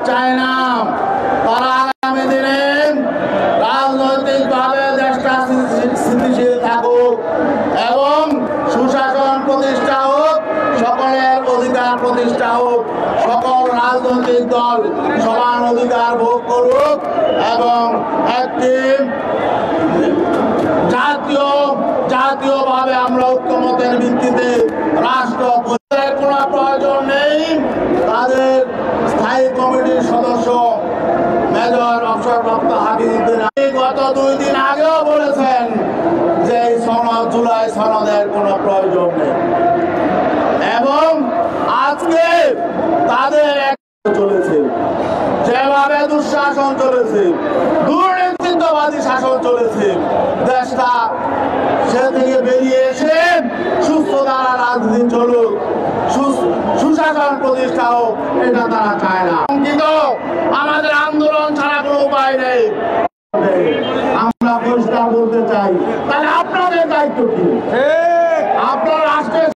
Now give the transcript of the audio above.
চায় না। তারা আগামী দিনে রাজনৈতিকভাবে দেশটা স্থিতিশীল থাকুক এবং সুশাসন প্রতিষ্ঠা হোক, সকলের অধিকার প্রতিষ্ঠা হোক, সকল রাজনৈতিক দল সমান অধিকার ভোগ করুক এবং একটি জাতীয়ভাবে আমরা ঐক্যমতের ভিত্তিতে রাষ্ট্র কোনো প্রয়োজন নেই। তাদের স্থায়ী কমিটির সদস্য মেজর অবসরপ্রাপ্ত হাবিবুদ্দিন গত 2 দিন আগেও বলেছেন যে এই সনদ, জুলাই সনদের কোনো প্রয়োজন নেই এবং আজকে তাদের চলেছে যেভাবে দুঃশাসন চলেছে, দুর্নীতিবাদী শাসন চলেছে, দেশটা সে থেকে বেরিয়ে এসে সুস্থ ধারা রাজনীতি চলুক, সুশাসন প্রতিষ্ঠা হোক, এটা তারা চায় না। কিন্তু আমাদের আন্দোলন ছাড়া কোনো উপায় নেই। আমরা পরিষ্কার বলতে চাই, তাহলে আপনাদের দায়িত্ব কি? আপনার রাষ্ট্রের